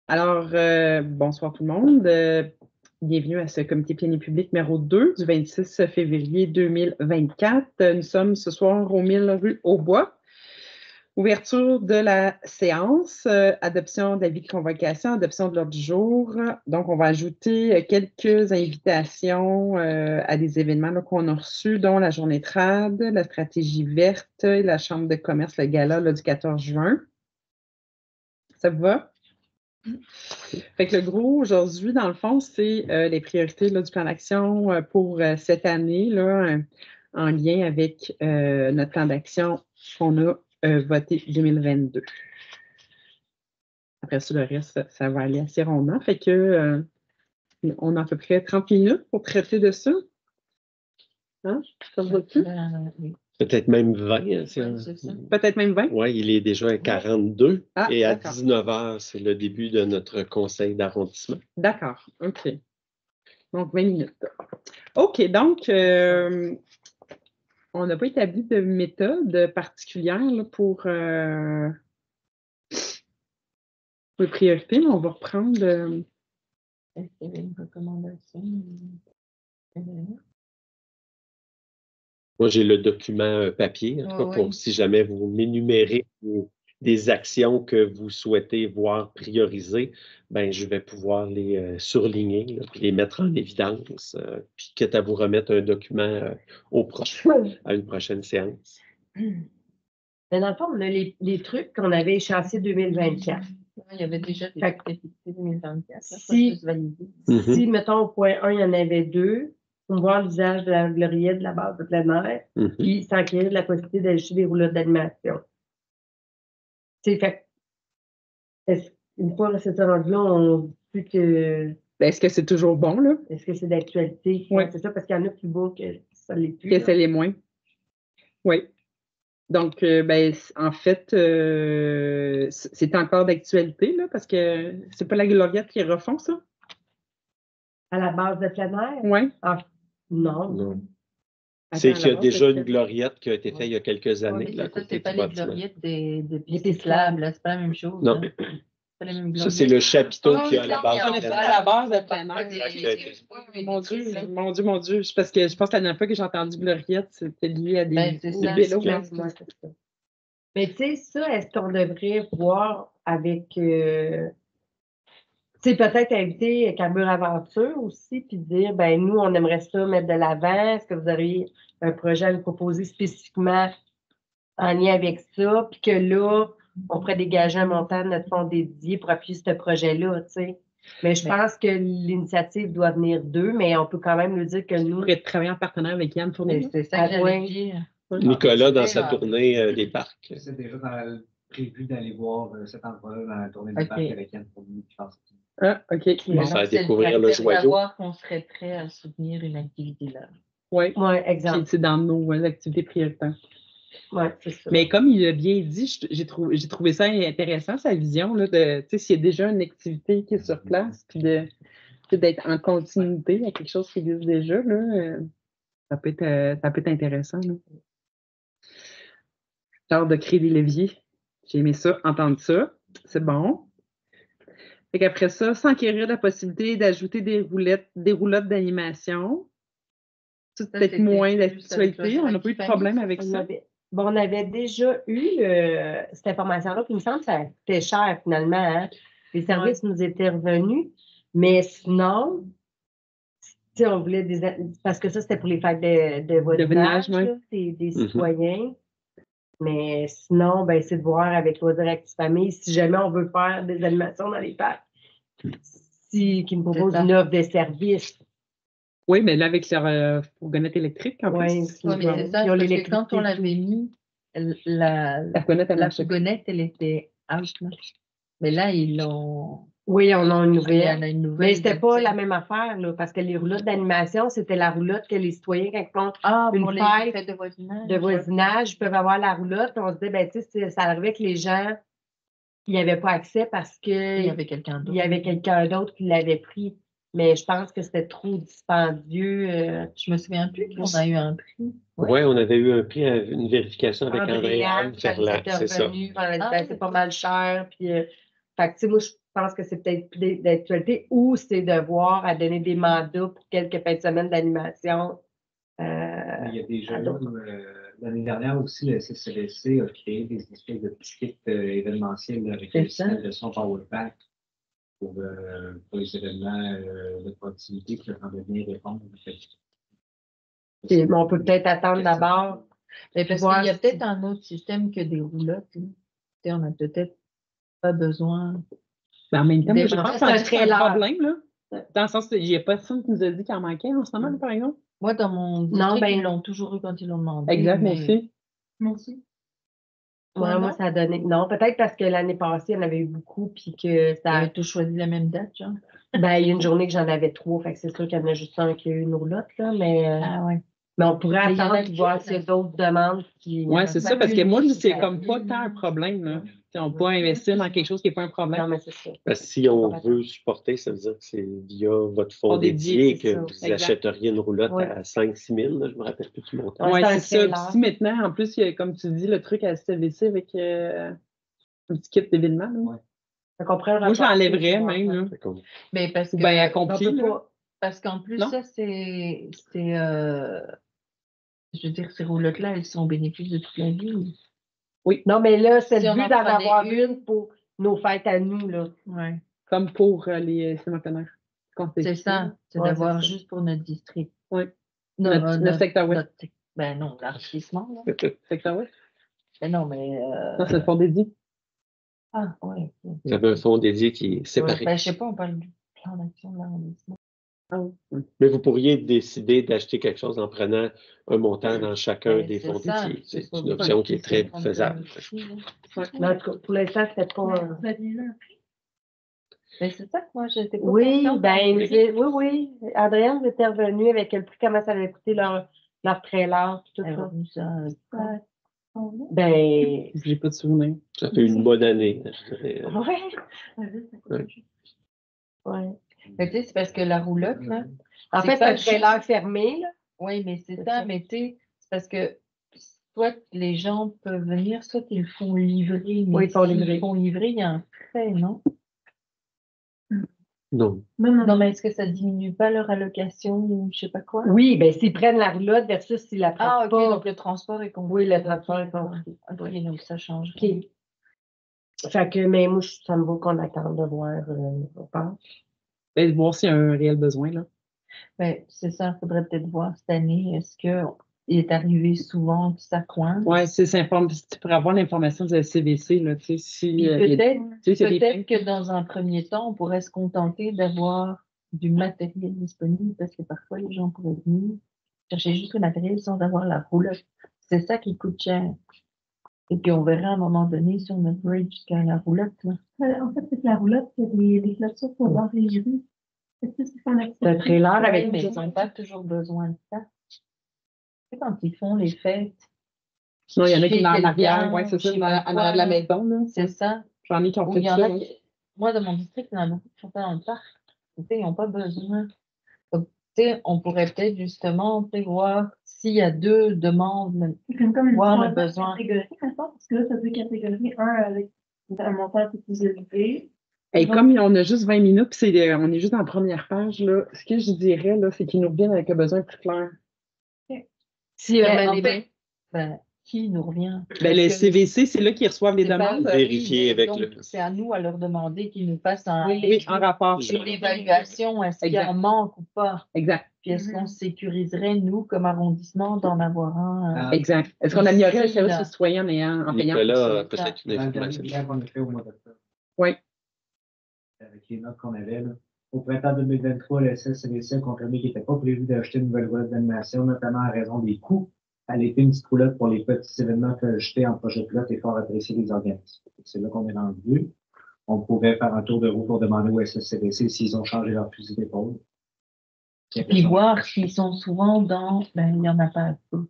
Alors, bonsoir tout le monde. Bienvenue à ce comité plénier public numéro 2 du 26 février 2024. Nous sommes ce soir au 1000 rue Aubois. Ouverture de la séance, adoption d'avis de convocation, adoption de l'ordre du jour. Donc, on va ajouter quelques invitations à des événements qu'on a reçus, dont la journée trad, la stratégie verte et la chambre de commerce, le gala du 14 juin. Ça vous va? Fait que le gros, aujourd'hui, dans le fond, c'est les priorités du plan d'action pour cette année, là, en lien avec notre plan d'action qu'on a voté 2022. Après ça, le reste, ça va aller assez rondement. Fait que on a à peu près 30 minutes pour traiter de ça. Hein? Ça vous va-tu? Oui. Peut-être même 20. Peut-être même 20? Oui, il est déjà à 42. Ah, et à d'accord. 19 h, c'est le début de notre conseil d'arrondissement. D'accord, OK. Donc, 20 minutes. OK, donc, on n'a pas établi de méthode particulière là, pour les priorités, mais on va reprendre. Est-ce qu'il y avait une recommandation? Moi, j'ai le document papier, en tout cas, pour si jamais vous m'énumérez des actions que vous souhaitez voir priorisées, ben, je vais pouvoir les surligner, là, puis les mettre en évidence, puis quitte à vous remettre un document à une prochaine séance. Mais dans le fond, on a les trucs qu'on avait échancés 2024. Il y avait déjà des activités 2024. Si, mettons, au point 1, il y en avait 2, promouvoir l'usage de la gloriette de la base de plein air, puis s'enquérir de la possibilité d'ajouter des rouleaux d'animation. C'est fait. Une fois que c'est rendu là, on dit que. Ben, est-ce que c'est toujours bon, là? Est-ce que c'est d'actualité? Oui. C'est ça, parce qu'il y en a plus beau que ça l'est plus. Que ça l'est moins. Oui. Donc, ben, en fait, c'est encore d'actualité, là, parce que c'est pas la gloriette qui refont ça? À la base de plein air? Oui. Ah, non. C'est qu'il y a déjà une gloriette qui a été faite il y a quelques années. Oui, c'est pas les gloriettes des pistes là, c'est pas la même chose. Non. Ça, c'est le chapiteau qui a à la base de plein air. À la base de plein air. Mon Dieu. Parce que je pense que la dernière fois que j'ai entendu gloriette, c'était lié à des vélos. Mais tu sais, ça, est-ce qu'on devrait voir avec, tu sais, peut-être inviter Carbure Aventure aussi, puis dire, ben nous, on aimerait ça mettre de l'avant. Est-ce que vous auriez un projet à nous proposer spécifiquement en lien avec ça, puis que là, on pourrait dégager un montant de notre fonds dédié pour appuyer ce projet-là, tu sais. Mais je pense que l'initiative doit venir d'eux, mais on peut quand même nous dire que nous... On pourrait travailler en partenariat avec Yann Fournier. C'est ça que j'allais dire. Nicolas, dans sa tournée des parcs. C'est déjà prévu d'aller voir cet endroit-là dans la tournée des parcs avec Yann Fournier, je pense. Ah, OK. On va découvrir le joyau. Savoir qu'on serait prêt à soutenir une activité là. Oui, exact. Puis c'est dans nos activités prioritaires. Oui, c'est ça. Mais comme il a bien dit, j'ai trouvé ça intéressant, sa vision, là, de, s'il y a déjà une activité qui est sur place, puis d'être en continuité à quelque chose qui existe déjà, là, ça peut être intéressant. Là. Genre de créer des leviers. J'ai aimé ça, entendre ça. C'est bon. Fait qu'après ça, s'enquérir de la possibilité d'ajouter des roulottes d'animation. C'est peut-être moins d'actualité. On n'a pas eu de problème avec ça. On avait déjà eu cette information-là, puis il me semble que ça coûtait cher finalement. Hein? Les services nous étaient revenus, mais sinon, on voulait parce que ça, c'était pour les fêtes de voisinage, des citoyens. Mais sinon, ben, c'est de voir avec Loisirs Active Famille si jamais on veut faire des animations dans les parcs, qui nous proposent une offre de service. Oui, mais là, avec leur fourgonnette électrique, en plus. Oui, mais c'est ça, parce que quand on l'avait mis, la fourgonnette, elle était out. Mais là, ils l'ont... Oui, on a une nouvelle. Mais c'était pas la même affaire, là, parce que les roulottes d'animation, c'était la roulotte que les citoyens, quand ils font une fête de voisinage, ils peuvent avoir la roulotte. On se dit, ben, tu sais, ça arrivait que les gens, ils n'avaient pas accès parce que il y avait quelqu'un d'autre qui l'avait pris. Mais je pense que c'était trop dispendieux. Je me souviens plus qu'on a eu un prix. Oui, on avait eu un prix, une vérification avec Andréane Ferland, c'est ça. C'est pas mal cher. Puis Fait que, tu sais, moi, je pense que c'est peut-être plus d'actualité ou c'est de voir à donner des mandats pour quelques fins de semaine d'animation. Il y a déjà l'année dernière aussi, le SSLC a créé des espèces de petits kits événementiels avec le système de son Powerpack pour les événements de proximité qui peuvent bien répondre. Mais on peut peut-être attendre d'abord. Mais parce qu'il y a peut-être un autre système que des roulottes. On n'a peut-être pas besoin. Mais en même temps, je pense que c'est un problème, là. Ouais. Dans le sens qu'il n'y a pas personne qui nous a dit qu'il en manquait en ce moment, par exemple. Moi, dans mon district, ils l'ont toujours eu quand ils l'ont demandé. Exact, moi aussi. Moi aussi. Moi, ça a donné. Non, peut-être parce que l'année passée, il y en avait eu beaucoup, puis que ça. Ils ont tous choisi la même date, genre. Ben, il y a une journée que j'en avais 3, fait que c'est sûr qu'il y en a juste un qui a eu une roulotte, là, mais. Ah ouais. Mais on pourrait attendre de voir s'il y a d'autres demandes qui. Oui, c'est ça, parce que moi, c'est comme pas tant un problème, là. On peut investir dans quelque chose qui n'est pas un problème. Non, mais c'est ça. Parce que si on veut supporter, ça veut dire que c'est via votre fonds dédié que vous achèteriez une roulotte à 5-6 000, là, je ne me rappelle plus du montant. Oui, c'est ça. Puis si maintenant, en plus, il y a, comme tu dis, le truc à STVC avec un petit kit d'événement. Moi, je l'enlèverais même. Là. Mais parce que. Ben, accompli. Parce qu'en plus, ça, c'est je veux dire, ces roulottes-là, elles sont au bénéfice de toute la vie. Oui. Non, mais là, c'est le but d'en avoir une pour nos fêtes à nous, là. Ouais. Comme pour les sénataires. C'est ça, c'est d'avoir juste pour notre district. Oui. Notre secteur ouest. Ben non, l'arrondissement. Secteur ouest. Ben non, mais. Non, c'est le fonds dédié. Ah, oui. Vous avez un fonds dédié qui est séparé. Ouais, ben, je sais pas, on parle du plan d'action de l'arrondissement. Ah, oui. Mais vous pourriez décider d'acheter quelque chose en prenant un montant dans chacun des fonds dédiés. C'est une option qui est très faisable. Mais pour l'instant, c'était pas. Mais c'est ça que moi, j'étais pas oui, oui. Adrienne était revenue avec le prix, comment ça avait coûté leur trailer, tout ça. Ben. J'ai pas de souvenir. Ça fait une bonne année, je dirais. Ouais. Mais tu sais, c'est parce que la roulotte, là. En fait, c'est un trailer fermé, là. Oui, mais c'est ça, mais tu sais, c'est parce que soit les gens peuvent venir, soit ils font livrer. Mais oui, ils font livrer, il y a un frais, non? Non. Non, mais est-ce que ça diminue pas leur allocation ou je sais pas quoi? Oui, bien, s'ils prennent la roulotte versus s'ils la prennent pas. Donc le transport est compris. Oui, le transport est compris. OK, donc ça change. OK. Fait que, mais moi, ça me vaut qu'on attende de voir, on pense. Et de voir s'il y a un réel besoin, là. Ben, c'est ça, il faudrait peut-être voir cette année. Est-ce qu'il est arrivé souvent que ça coince? Oui, tu pourrais avoir l'information de la CVC, là, tu sais, si... Peut-être que dans un premier temps, on pourrait se contenter d'avoir du matériel disponible parce que parfois, les gens pourraient venir chercher juste le matériel sans avoir la roulotte. C'est ça qui coûte cher. Et puis, on verra à un moment donné si on upgrade jusqu'à la roulotte. Là. En fait, c'est que la roulotte, c'est des clôtures pour voir les rues. C'est un trailer avec... mais ils n'ont pas toujours besoin de ça. C'est quand ils font les fêtes. Sinon, il y en a qui sont en arrière, oui, c'est ça, en arrière de la maison. Là. C'est ça. J'en ai qui ont fait ça. Moi, dans mon district, il y en a beaucoup qui font ça dans le parc. Ils n'ont pas besoin. Donc, on pourrait peut-être justement voir s'il y a 2 demandes, voir le besoin. Parce que là, ça veut catégorie 1 avec un montant un peu plus élevé. Et comme on a juste 20 minutes, puis on est juste dans la première page, là, ce que je dirais, là, c'est qu'ils nous reviennent avec un besoin plus clair. Si, qui nous revient? Ben, les CVC, c'est là qu'ils reçoivent les demandes. Vérifier avec c'est à nous à leur demander qu'ils nous fassent un rapport. Une évaluation, est-ce qu'il en manque ou pas? Exact. Puis est-ce qu'on sécuriserait, nous, comme arrondissement, d'en avoir un? Exact. Est-ce qu'on améliorerait le service aux citoyens en payant? Nicolas, peut-être une information. qu'on a fait au mois d'octobre. Oui. Avec les notes qu'on avait, là. Au printemps 2023, le SSLC a confirmé qu'il n'était pas prévu d'acheter une nouvelle roulotte d'animation, notamment en raison des coûts. Elle était une petite roulotte pour les petits événements ajoutés en projet pilote et fort appréciés des organismes. C'est là qu'on est rendu. On pourrait faire un tour de roue pour demander au SSCDC s'ils ont changé leur fusil d'épaule. Et voir s'ils sont souvent dans... Ben, il n'y en a pas peu.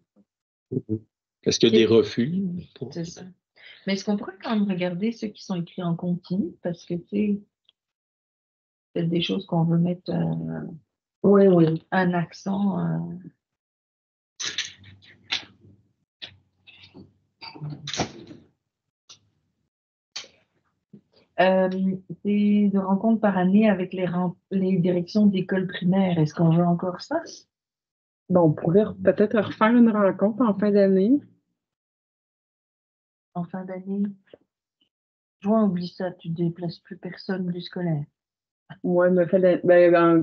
Est-ce qu'il y a des refus? C'est ça. Mais est-ce qu'on pourrait quand même regarder ceux qui sont écrits en continu? Parce que, tu sais, c'est des choses qu'on veut mettre un accent... C'est de rencontres par année avec les directions d'école primaire. Est-ce qu'on veut encore ça? Bon, on pourrait peut-être refaire une rencontre en fin d'année. En fin d'année? Juin, oublie ça, tu déplaces plus personne du scolaire. Ouais, mais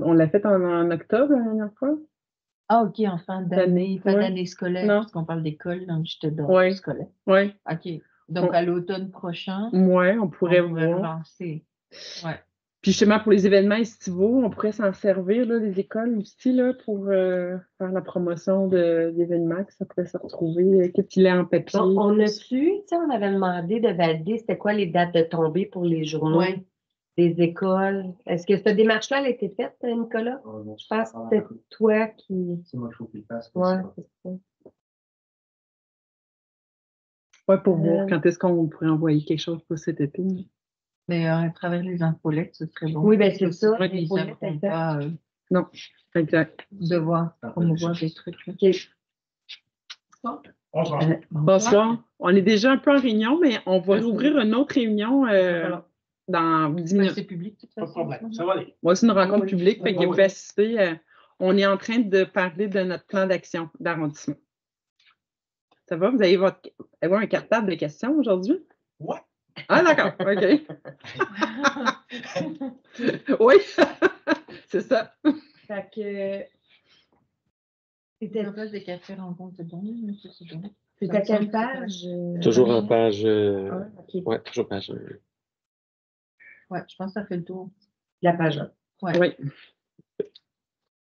on l'a fait en octobre la dernière fois. Ah, OK, en fin d'année, pas ouais. d'année scolaire, Non. parce qu'on parle d'école, donc je te donne Ouais. scolaire. Oui. OK. Donc, à l'automne prochain, Ouais, on pourrait on pourrait voir. relancer. Ouais. Puis justement, pour les événements estivaux, on pourrait s'en servir, là, les écoles aussi, là, pour faire la promotion d'événements, que ça pourrait se retrouver, que tu l'aies en papier. Donc, on on avait demandé de valider c'était quoi les dates de tombée pour les journaux Ouais. des écoles. Est-ce que cette démarche-là, elle a été faite, Nicolas? Je pense que c'était toi qui. C'est moi qu'il faut qu'il fasse. Ouais, c'est ça. Ouais, pour voir quand est-ce qu'on pourrait envoyer quelque chose pour cet été. Mais à travers les infolettes, ce serait bon. Oui, ben c'est ça. Ouais, Les ils infolettes, n'auront exact. pas Non, exact. devoir promouvoir des trucs. Là. OK. Bonsoir. Bonsoir. On est déjà un peu en réunion, mais on va rouvrir une autre réunion dans 10 minutes. C'est public, de toute Pas de façon. problème. Ça va aller. Moi, c'est une rencontre Oui. publique, fait que vous pouvez assister. On est en train de parler de notre plan d'action d'arrondissement. Ça va? Vous avez un cartable de questions aujourd'hui? Ouais. Ah, d'accord. OK. Oui, c'est ça. Fait que. C'était La place des cafés rencontres, c'est bon, mais c'est bon. c'était à quelle page? Toujours en page. OK. Ouais, toujours page. Ouais, je pense que ça fait le tour. La page 1. Ouais. Oui.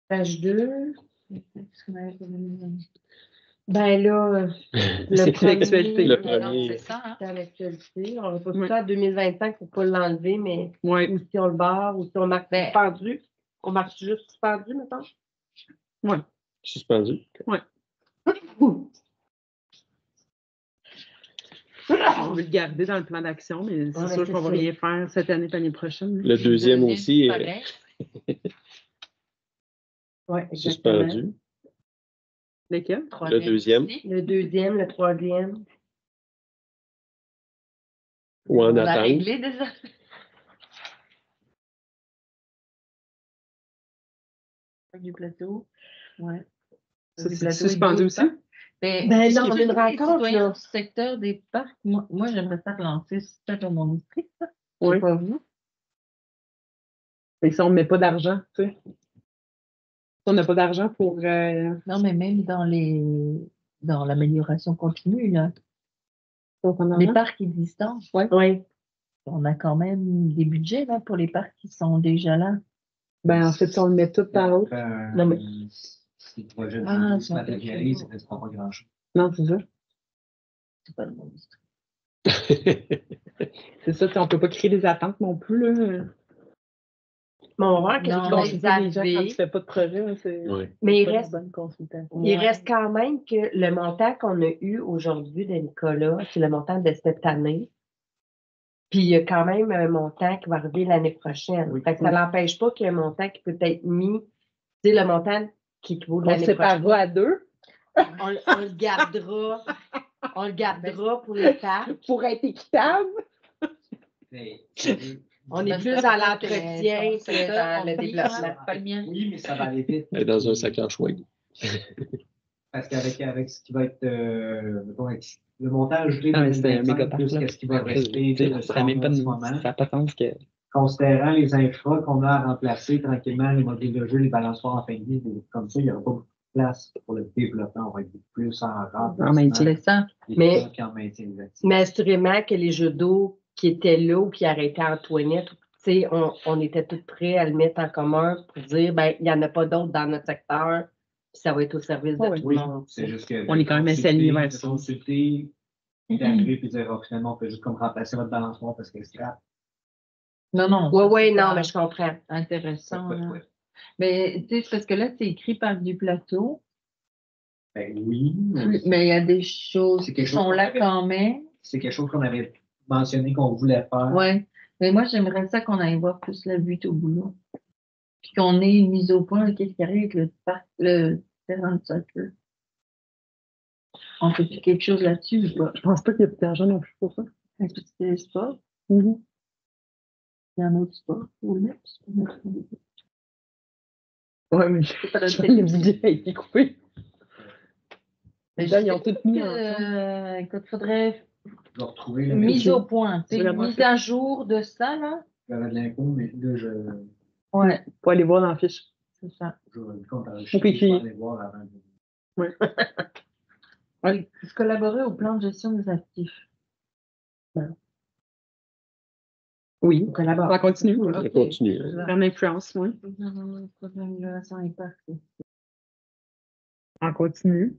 Page 2. Qu'est-ce qu'on avait fait de- Ben là, C'est plus l'actualité. Le Non, premier. c'est ça, hein? c'est à l'actualité. On va pas Oui. ça à 2025 pour ne pas l'enlever, mais Oui. ou si on le barre, ou si on marque Ben- suspendu. On marque juste suspendu, mettons. Oui. Suspendu. On veut le garder dans le plan d'action, mais c'est Ouais, sûr c'est qu'on va ça. rien faire cette année et l'année prochaine. Le deuxième aussi est pareil. Oui, exactement. suspendu. Lesquels? Le Troisième deuxième. aussi. Le deuxième, le troisième. Ou en On a attente. réglé déjà. Du plateau. Ouais. Ça, Du c'est plateau, il suspendu bouge aussi? pas. Ben, Ben non, c'est on a une surtout les rencontre, citoyens là. du secteur des parcs. Moi j'aimerais ça relancer ça dans mon esprit, ça. Oui. C'est pas vous. Mais si on ne met pas d'argent, tu sais. Si on n'a pas d'argent pour. Non, mais même dans l'amélioration continue, là. Les parcs existants, Oui. on a quand même des budgets là, pour les parcs qui sont déjà là. Ben, en fait, si on le met tout dans l'autre. Non, mais- Si le projet de Ah, vidéo ça se va matérialise, être ça ne fera pas grand-chose. Non, c'est ça. C'est pas le bon esprit. C'est ça, tu sais, on ne peut pas créer des attentes non plus, là. Mais on va voir qu'est-ce Non, qui mais va Consulter nous les gens quand tu arriver. ne fais pas de projet, là, c'est Ouais. Mais il pas une reste, bonne consultation. il reste quand même que le montant qu'on a eu aujourd'hui de Nicolas, c'est le montant de cette année. Puis il y a quand même un montant qui va arriver l'année prochaine. Oui. Fait que ça n'empêche pas qu'il y a un montant qui peut être mis, tu sais, le montant qui équivaut de On l'année séparera prochaine. à deux On le gardera. On le gardera pour les parcs. pour être équitable. Mais, On est Parce plus que dans c'est l'entretien ton que secteur, dans on le dit, développement. Pas le mien. oui, mais ça va aller vite. Elle est dans un sac en chouette. Parce qu'avec ce qui va être, mettons, le montant ajouté Ah, mais c'était un 2025, méga plus parc, là. qu'est-ce qui va rester de ce Ça n'a qu'on a en ce moment, pas de sens que. considérant les infras qu'on a à remplacer tranquillement, les modules de jeu, les balançoires en fin de vie, comme ça, il n'y aura pas beaucoup de place pour le développement. On va être plus en En maintien. C'est ça. Mais- puis en maintien des actifs. Mais assurément que les jeux d'eau qui étaient là ou qui arrêtaient Antoinette, tu sais, on était tous prêts à le mettre en commun pour dire, ben, il n'y en a pas d'autres dans notre secteur, puis ça va être au service de Oui. tout Oui, le monde. c'est juste que. On est quand même assez alignés vers ça. Consulter, d'arriver puis dire, oh, finalement, on peut juste comme remplacer votre balancement parce que c'est grave. Non, non. Oui, ça, oui, c'est non, pas mais je comprends. intéressant. Ouais, hein. ouais. Mais tu sais, c'est parce que là, c'est écrit par du plateau, Ben oui, mais il y a des choses C'est qui quelque chose sont qu'on là avait. quand même. c'est quelque chose qu'on avait mentionné qu'on voulait faire. Ouais. Mais moi, j'aimerais ça qu'on aille voir plus la butte au boulot. Puis qu'on ait une mise au point, qu'est-ce qui arrive avec le parc, le terrain de soccer. On fait quelque chose là-dessus ou pas? Je pense pas qu'il y a plus d'argent non plus pour ça. Un petit sport. Mhm. Il y a un autre sport. Vous le mettez? Ouais, mais C'est pas notre le budget a été coupé. Mais Là, je ils ont sais tout mis que, ensemble. écoute, faudrait Je vais retrouver le mise Ok. au point, tu sais, Vraiment mise fait. à jour de ça, là. J'avais de l'impôt, mais là, Ouais, Pour aller voir dans la fiche. c'est ça. je vais le compte à Au PQI. je vais aller voir avant de... Ouais. Ouais. Collaborer au plan de gestion des actifs. Oui. On collabore. On continue. On Ok. continue. Hein. Faire l'influence, oui. On continue.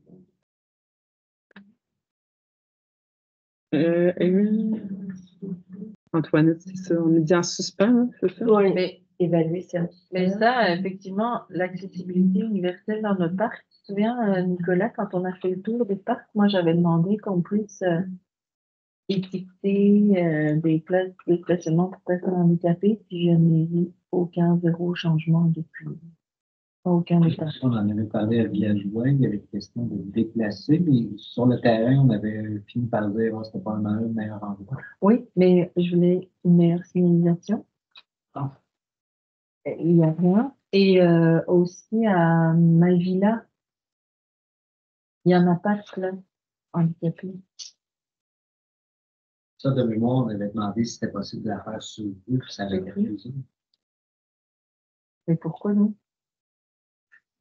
Antoinette, c'est ça. On est dit en suspens, hein, c'est ça? Oui, Mais, évaluer ça. mais ça, effectivement, l'accessibilité universelle dans notre parc, tu te souviens, Nicolas, quand on a fait le tour des parcs, moi, j'avais demandé qu'on puisse étiqueter des places de stationnement pour personnes handicapées, puis je n'ai vu aucun zéro changement depuis. Aucun détail. On en avait parlé à Villageois, il y avait question de déplacer, mais sur le terrain, on avait fini par dire que c'était pas le meilleur endroit. Oui, mais je voulais une meilleure signalisation. Ah. Il n'y a rien. Et aussi à Malvilla, il n'y en a pas de club handicapé. Ça, de mémoire, on avait demandé si c'était possible de la faire sur le rue, puis ça avait été refusé. Et pourquoi non?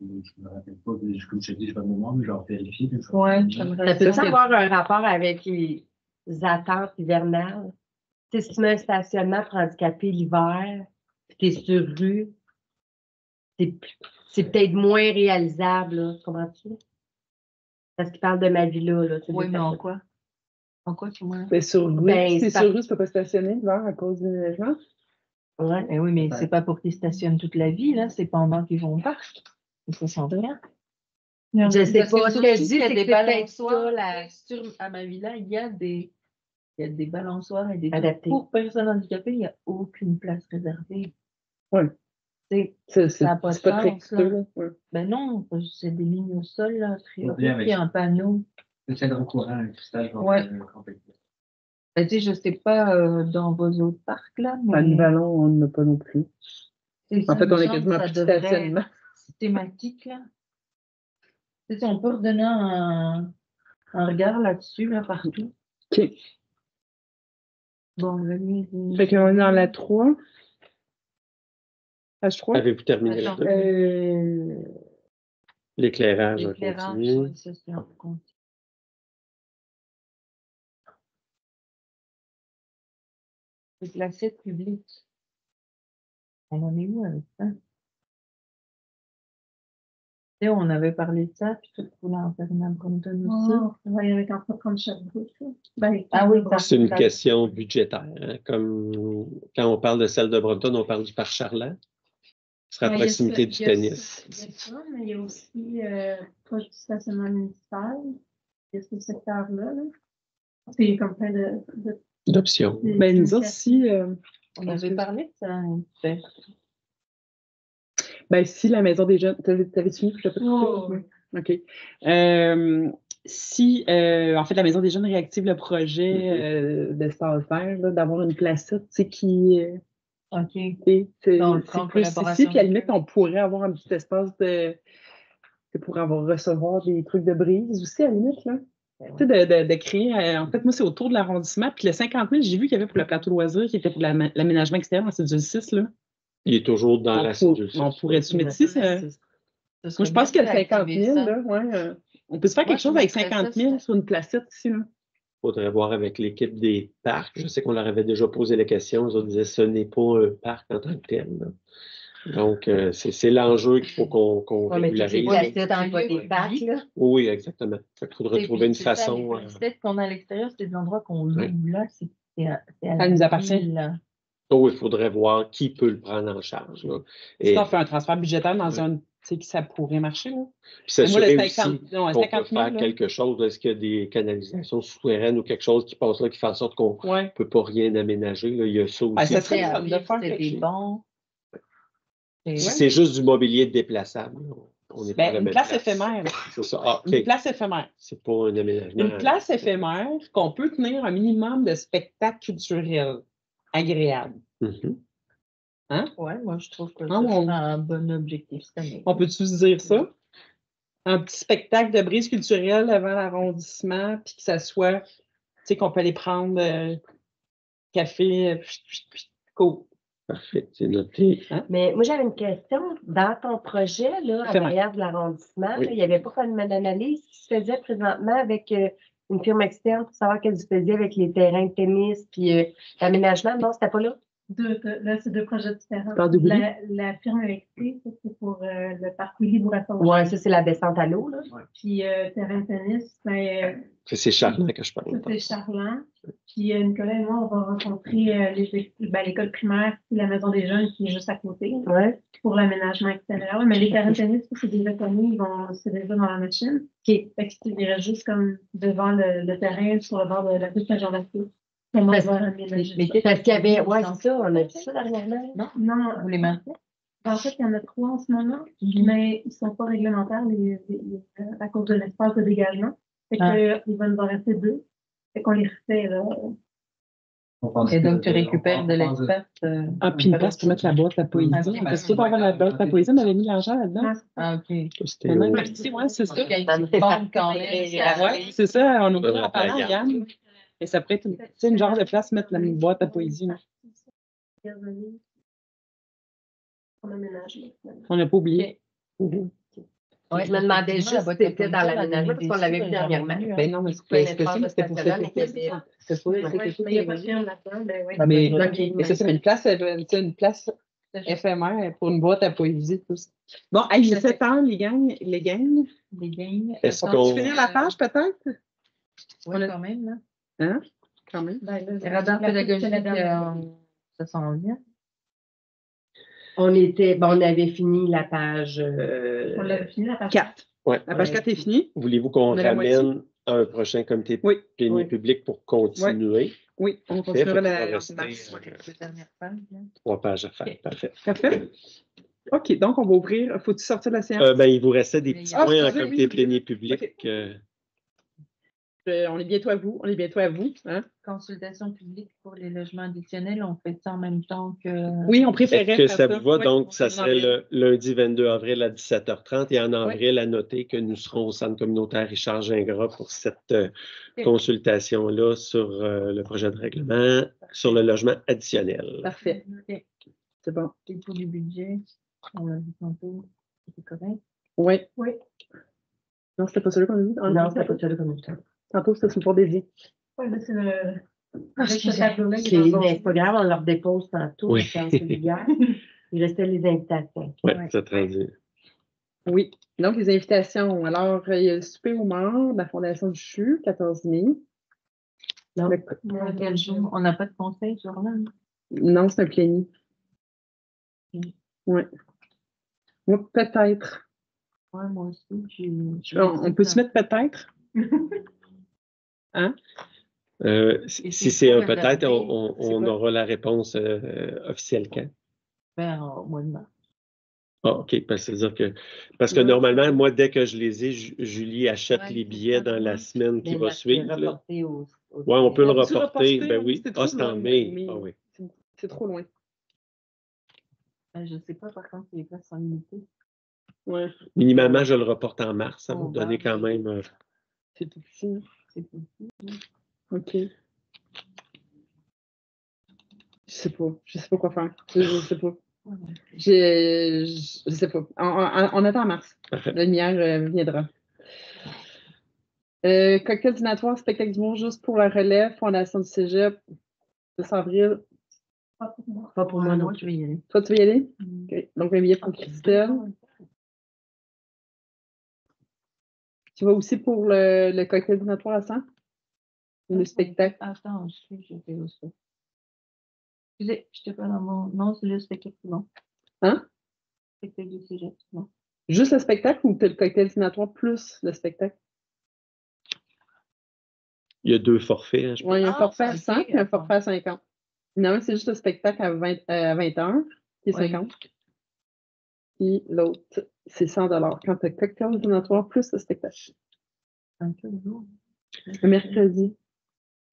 Je ne me rappelle pas, comme je te dis, je vais de mémoire, mais je vais vérifier. Ouais, Ça j'aimerais peut ça. avoir un rapport avec les attentes hivernales? Tu sais, si tu mets un stationnement pour handicapés l'hiver, puis tu es sur rue, c'est peut-être moins réalisable, là, comprends-tu? Parce qu'il parle de ma vie là. Oui, mais en quoi? En quoi tu vois? Mais sur rue, Ben, c'est c'est sur rue, tu peux pas stationner l'hiver à cause du déneigement? Ouais. Eh oui, mais c'est pas pour qu'ils stationnent toute la vie, là. C'est pendant qu'ils vont au parc. Ça change rien. Je sais Parce que pas. Ce que je surtout dis, qu'il y a c'est que des c'est peut-être balançoires. ça, la... À ma villa, il y a des balançoires et des trucs Adapté. pour personnes handicapées. Il n'y a aucune place réservée. Ouais. C'est C'est n'a pas de pas très sens, là. coûteux, là. Ouais. Ben non, c'est des lignes au sol, là. bien Il avec y a un panneau. C'est le courant, un cristal, Ouais. Ben, tu sais, je sais pas dans vos autres parcs, là, À mais Vallon, on n'en a pas non plus. c'est En ça, fait, me on est semble quasiment que ça plus de devrait stationnement. être systématique, là. Tu sais, on peut redonner un regard là-dessus, là, partout. OK. Bon, Fait qu'on est dans la 3. Page 3. Avez-vous terminé Attends. là? L'éclairage, on l'éclairage, continue. oui, ça, c'est un compte. C'est l'assiette publique. On en est où avec ça? Tu sais, on avait parlé de ça, puis tout voulait en faire une à Brompton aussi. Oh, on va y aller quand on prend Sherbrooke. Ben, Ah oui, C'est une ça- question budgétaire. Hein. Comme quand on parle de celle de Brompton, on parle du parc Charland. Ce sera à proximité du tennis. Il y a ça, mais il y a aussi proche du stationnement municipal. Il y a ce secteur-là. Là. C'est comme plein de D'options. Ben, nous autres, si, on avait parlé de ça. Ben, ben, si la maison des jeunes. T'avais-tu mis? Je l'ai pas Oh, coupé? OK. Si, en fait, la maison des jeunes réactive le projet d'espace vert, là, d'avoir une placette, tu sais, qui. OK. C'est Dans le plan c'est plus collaboration ici, puis à la avec limite, eux. on pourrait avoir un petit espace pour recevoir des trucs de brise aussi, à la limite, là. Ben Tu sais, de créer, en fait, moi, c'est autour de l'arrondissement, puis le 50 000, j'ai vu qu'il y avait pour le plateau loisir, qui était pour l'aménagement extérieur dans cédule 6, là. Il est toujours dans la cédule. On pourrait-tu mettre ici, ça? Moi, je pense que le 50 000, là, ouais, on peut se faire Moi, quelque chose je avec mettrais 50 ça, 000 sur une placette ici, là. Il faudrait voir avec l'équipe des parcs. Je sais qu'on leur avait déjà posé la question. Ils ont dit ce n'est pas un parc en tant que tel. Là. Donc, c'est l'enjeu qu'il faut qu'on Ouais, mais toutes les régularise. placettes, c'est pas des bacs, là. Oui, exactement. Il faudrait trouver une façon. Peut-être qu'on a à l'extérieur, c'est des endroits qu'on loue. Oui. Là, c'est à Ça la nous appartient. ville. Oh, il faudrait voir qui peut le prendre en charge. Là. Si on fait un transfert budgétaire dans un, tu sais, que ça pourrait marcher, là. Puis s'assurer aussi 50 non, qu'on 50 peut 000, faire là. quelque chose. Est-ce qu'il y a des canalisations souterraines ou quelque chose qui passe là, qui fait en sorte qu'on ne Ouais. peut pas rien aménager? Là. Il y a ça aussi. Ça serait à de faire c'est quelque des chose. bons. Si c'est juste du mobilier déplaçable, là, on est pas à la Ben, une même place éphémère. C'est ça. Ah, OK. Une place éphémère. C'est pas un aménagement. Une place éphémère qu'on peut tenir un minimum de spectacles culturels agréables. Mhm. Ouais, moi, je trouve que Ah, ça on- serait un bon objectif cette année. On peut-tu se dire ça? Un petit spectacle de brise culturelle devant l'arrondissement, puis que ça soit, tu sais, qu'on peut aller prendre café, cool. Parfait, c'est noté. Mais moi, j'avais une question. Dans ton projet, là, à Fais-moi. l'arrière de l'arrondissement, Oui. là, il n'y avait pas comme une analyse qui se faisait présentement avec une firme externe pour savoir qu'elle se faisait avec les terrains de tennis puis l'aménagement? Non, c'était pas là? Là, c'est deux projets différents. Par double. La firme électrique, ça, c'est pour le parc Willy Bourassa. Ouais, ça, c'est la descente à l'eau, là. Puis terrain de tennis, ben, C'est Charles que je ça, parle. c'est Charland. Puis Nicolas et moi, on va rencontrer l'école primaire puis la maison des jeunes qui est juste à côté Ouais. pour l'aménagement extérieur. Mais les terrains de tennis, ça, c'est déjà connu, c'est déjà dans la machine. Fait que tu irais juste comme devant le terrain sur le bord de la rue Saint-Jean-Baptiste. Comment on va aménager ça? Parce qu'il y avait, ouais, c'est ça, on a vu ça dernièrement. Non? Non, Vous les maintenez? en fait, il y en a 3 en ce moment, mais ils ne sont pas réglementaires à cause de l'espace de dégagement. Fait que, il va nous en rester 2. Fait qu'on les refait, là. Et donc, tu récupères de l'espace. Puis une place pour mettre la boîte à poésie. Parce que pour la boîte à poésie, on avait mis l'argent là-dedans. Ah, OK. C'était Ouais, c'est ça. Quand même. Ouais, c'est ça, on oublie Ouais, en parlant, regarde. Yann. Et ça pourrait être une genre de place mettre la boîte à poésie. Là. On aménage. On n'a pas oublié. Ouais, je me demandais juste si c'était dans l'aménagement parce qu'on l'avait vu dernièrement. Ben non, mais c'était pour cet été. C'était pour cet été. Mais il n'y a pas de firme là-dedans, ben oui. Mais ça, c'est une place éphémère pour une boîte à poésie. Tout ça. Bon, hey, il est 7 heures, les gangs. Les gangs. Est-ce On qu'on- peut finir la page, peut-être? Oui, quand même. Là. Hein? Quand même. Les radars pédagogiques, ça s'en vient. On avait fini la page On l'avait fini la page 4. Ouais. La page 4 est finie? Voulez-vous qu'on On a la ramène à un prochain comité Oui. plénier public pour continuer? Oui, on Parfait, continuera fait qu'il va la rester, Les dernières pages. Là. 3 pages à faire. Ok. Parfait. Parfait. OK, donc on va ouvrir. Faut-tu sortir de la séance? Il vous restait des petits Ah, points en excusez, comité oui. plénier public. Ok. On est bientôt à vous. On est bientôt à vous. Hein? Consultation publique pour les logements additionnels, on fait ça en même temps que. Oui, on préférait Est-ce que faire ça vous va? Oui, Donc, ça en serait avril. le lundi 22 avril à 17h30 et en avril, à noter que nous serons au centre communautaire Richard Gingras pour cette consultation-là sur le projet de règlement sur le logement additionnel. Parfait. Ok. C'est bon. Et pour du budget, on l'a vu tantôt, c'est correct. Oui. Oui. Non, c'était pas celui qu'on a vu. Non, c'était pas celui qu'on a vu. Tantôt, c'était sur le dédié. Oui, mais c'est le. Avec ce excusez. tableau-là, il Ok, est dans le mais c'est pas grave, on leur dépose tantôt. Oui. C'est hier. Il restait les invitations. Oui, Ouais. c'est traduit. Oui. Donc, les invitations. Alors, il y a le souper aux morts de la Fondation du CHU, 14 mai. Non. À quel jour? On n'a pas de conseil sur là. Non, c'est un pléni. Oui. Moi, peut-être. Ouais, moi aussi. On peut se mettre peut-être? Hein? Si c'est un peut-être, réservé, on aura la réponse officielle quand? Au mois de mars. Ah, OK. C'est-à-dire que normalement, moi, dès que je les ai, Julie achète Ouais, les billets dans la semaine qui Mais va là, suivre. c'est Là. reporté Oui, on peut le On peut reporter. Ben oui. C'est trop C'est en long, mai. mais Ah oui. c'est trop loin. Je ne sais pas, par contre, si les places sont limitées. Ouais. Minimalement, je le reporte en mars. Ça va Oh, me donner quand oui. même. C'est tout petit. C'est petit. OK. Je sais pas quoi faire. Je sais pas. Je sais pas. On attend en mars. Parfait. La lumière viendra. Cocktail dînatoire, spectacle d'humour juste pour la relève, Fondation du Cégep, 10 avril. Pas pour moi. Pas pour moi non Moi, je vais y aller. Toi, tu veux y aller? Mm. OK. Donc, un billet pour Christelle. Tu vas aussi pour le cocktail dînatoire à 100? Le spectacle. Attends, je vais aussi. Excusez, je n'étais pas dans mon. Non, c'est le spectacle, non. Hein? Spectacle du cégep, non. Juste le spectacle ou le cocktail dînatoire plus le spectacle? Il y a 2 forfaits. Hein, je pense. Oui, il y a un forfait à ok, 100 et un forfait à 50. Non, c'est juste le spectacle à 20 heures, qui est Oui. 50. Puis l'autre, c'est 100 quand tu as cocktail dînatoire plus le spectacle. Un peu lourd. Le mercredi,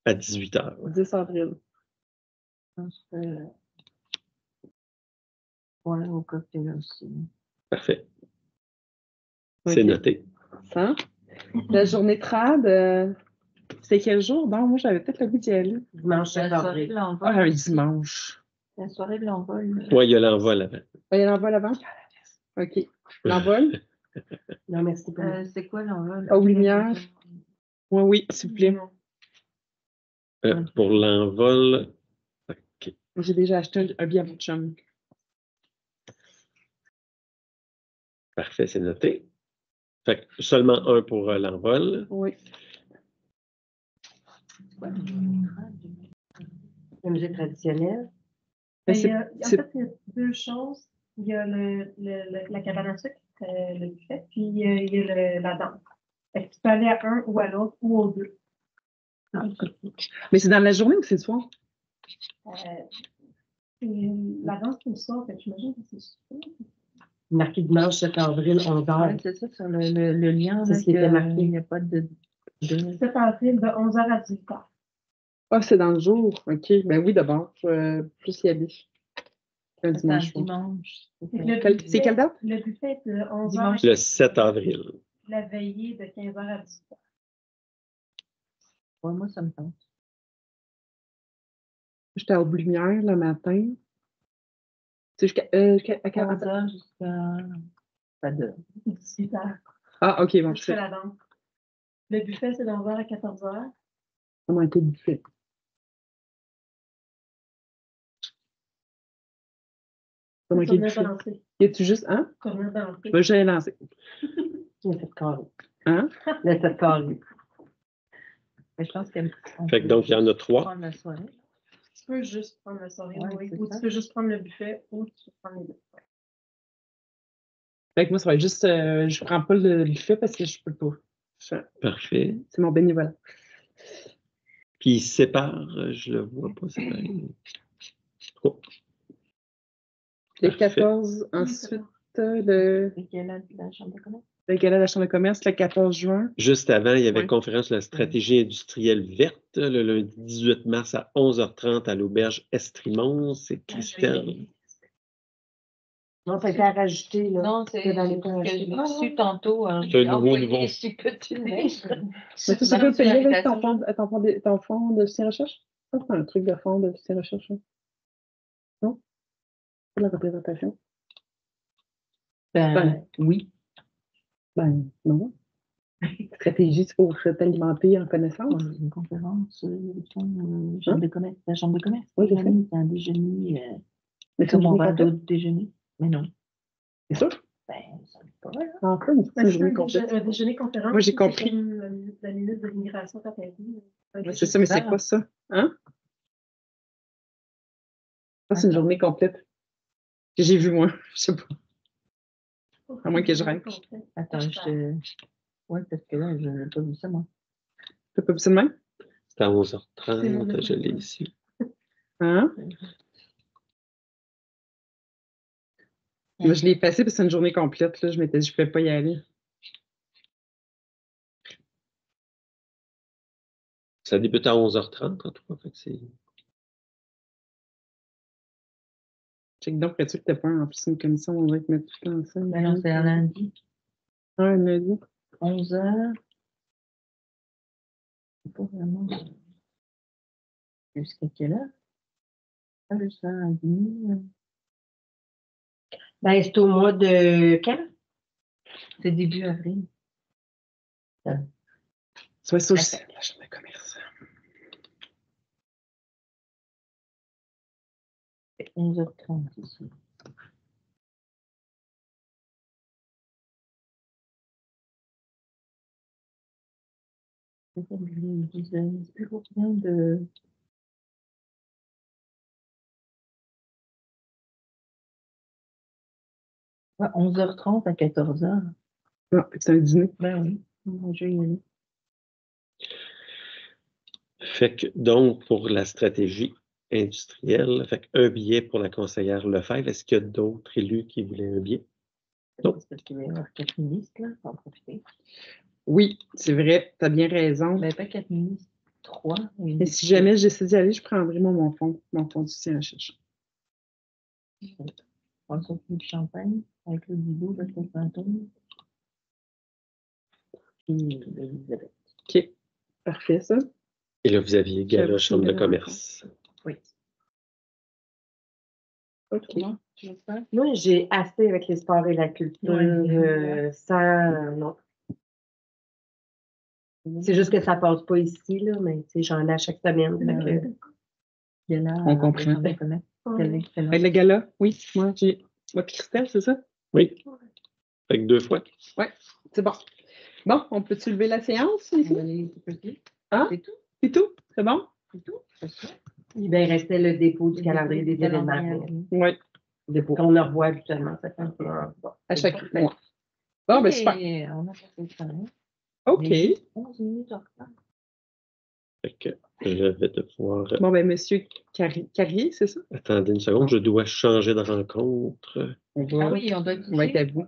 À 18h. 10 avril. Je pense que Ouais, au cocktail aussi. Parfait. Ok. C'est noté. Ça. La journée trad, c'était quel jour? Bon, moi, j'avais peut-être le goût d'y aller. Dimanche 7 La soirée avril. de Ah, l'envol. un dimanche. La soirée de l'envol. Oui, il y a l'envol avant. Il y a l'envol avant? OK. L'envol? Non, merci pour moi. C'est quoi l'envol? Aux lumières. Oui, oui, s'il vous plaît. Pour l'envol, OK. J'ai déjà acheté un billet à mon chum. Parfait, c'est noté. Fait que seulement un pour l'envol. Oui. La musique traditionnelle. Mais Il y c'est- a, en c'est- fait, il y a deux choses. Il y a la cabane à sucre, le buffet, puis il y a la danse. Fait que tu peux aller à un ou à l'autre ou aux deux. Mais c'est dans la journée ou c'est le soir? La danse, c'est le soir, fait que j'imagine que c'est super. Marqué dimanche 7 avril, 11h. Ouais, c'est ça, sur le lien. C'est là, ce qui était que marqué. Il n'y a pas de... 7 avril de 11h à 18h. Ah, c'est dans le jour. OK. Ben oui, d'abord. Plus y aller. Un C'est un dimanche soir. dimanche. C'est quelle date? Le buffet est de 11h Dimanche. Le 7 avril. La veillée de 15h à 18h. Ouais, moi, ça me tente. J'étais aux Lumières le matin. C'est jusqu'à à quelle heure? 11h jusqu'à... Pas de... 18h. Ah, OK, bon, je Jusqu'à fais. la danse. Le buffet, c'est de 11h à 14h. Ça m'a été buffet. Ça m'a été Tourneur buffet. dansé. Y a-tu juste un? Tourneur dansé. Ben, j'allais lancer. Le 7 carré. Hein? Le 7 carré. Mais je pense qu'elle... Fait que donc, il y en a 3. Prendre la soirée. Tu peux juste prendre la soirée, Ouais, oui. c'est Ou ça. tu peux juste prendre le buffet, ou tu peux prendre les deux. Fait que moi, ça va être juste. Je prends pas le buffet parce que je peux pas. Parfait. C'est mon bénévolat. Puis il sépare, je le vois pas séparer. Oh. Le Parfait. 14, ensuite, le gala de la chambre de commerce. gala de la Chambre de commerce, le 14 juin. Juste avant, il y avait Ouais. conférence de la stratégie industrielle verte, le lundi 18 mars à 11h30 à l'auberge Estrimont. C'est Christelle. Non, ça a été à rajouter, là. Non, c'est dans les ce que rajouter. j'ai reçu tantôt. C'est un nouveau niveau. Je suis petit nez. Mais tu sais quoi payer avec ton fonds de soutien recherche? Ça, c'est un truc de fonds de soutien recherche. Hein? Non? C'est la représentation? Ben, oui. Ben, non. Stratégie, c'est pour t'alimenter en connaissance. Une conférence, chambre de commerce. La chambre de commerce. Oui, je sais. C'est un déjeuner. Mais c'est Comme une on journée va à complète. d'autres déjeuners. Mais non. C'est sûr? Ben, ça me paraît. Encore une Ben, c'est journée un complète. déjeuner conférence. Moi, j'ai c'est compris. comme la ministre de l'immigration quand elle dit. Ouais, c'est ça, mais c'est quoi ça? Hein? Ça, c'est une journée complète. Que j'ai vu, moi. Je sais pas. À moins que je rêve. Attends, ouais, parce que là, je n'ai pas vu ça, moi. T'as pas vu ça de même? C'est à 11h30, je l'ai ici. Hein? Moi, je l'ai passé parce que c'est une journée complète. Là. Je m'étais dit, je ne pouvais pas y aller. Ça débute à 11h30, en tout cas. Fait que c'est... Check donc, tu que t'as pas en plus une commission, on va te mettre tout ensemble. Ben non, c'est un lundi. Un lundi. 11h. C'est pas vraiment. Jusqu'à quelle heure? Ah, jusqu'à lundi. Ben, c'est au mois de quand? C'est début avril. Soit ça aussi, la chambre de commerce. C'est 11h30 ici. C'est comme je disais, plus rien de. Ouais, 11h30 à 14h. Non, c'est un dîner. Ben oui, moi je vais y aller. Fait que, donc, pour la stratégie industrielle, fait que un billet pour la conseillère Lefebvre. Est-ce qu'il y a d'autres élus qui voulaient un billet? Non. C'est parce qu'il va y avoir 4 ministres, là, pour en profiter. Oui, c'est vrai, tu as bien raison. Ben, pas 4 ministres, 3. Mais si jamais j'essaie d'y aller, je prendrai mon fonds de soutien à la recherche. On sortit du champagne avec le bidou de ce fantôme. Elisabeth. OK. Parfait, ça. Et là, vous aviez gala J'avoue, chambre de gala commerce. Oui. OK. Non, tu veux pas? Moi, j'ai assez avec les sports et la culture. Ouais. Non. C'est juste que ça passe pas ici, là, mais tu sais, j'en ai à chaque semaine. Fait que- Gala, On comprend. de commerce. Avec le gala, oui. Moi, j'ai. Moi, puis Christelle, c'est ça? Oui. Fait que 2 fois. Oui, c'est bon. Bon, on peut-tu lever la séance? On Ici? va aller petit. Hein? C'est tout. C'est tout? C'est bon? C'est tout. C'est ça. Il restait le dépôt du calendrier des événements. Oui. Qu'on le revoit habituellement. Ça fait un peu. À chaque mois. Bon, ben super. Et on a passé le temps. OK. 11 minutes en retard. Fait que je vais devoir. Bon, ben, monsieur Carrier, c'est ça? Attendez une seconde, je dois changer de rencontre. On va, Ah oui, on doit on va être à vous.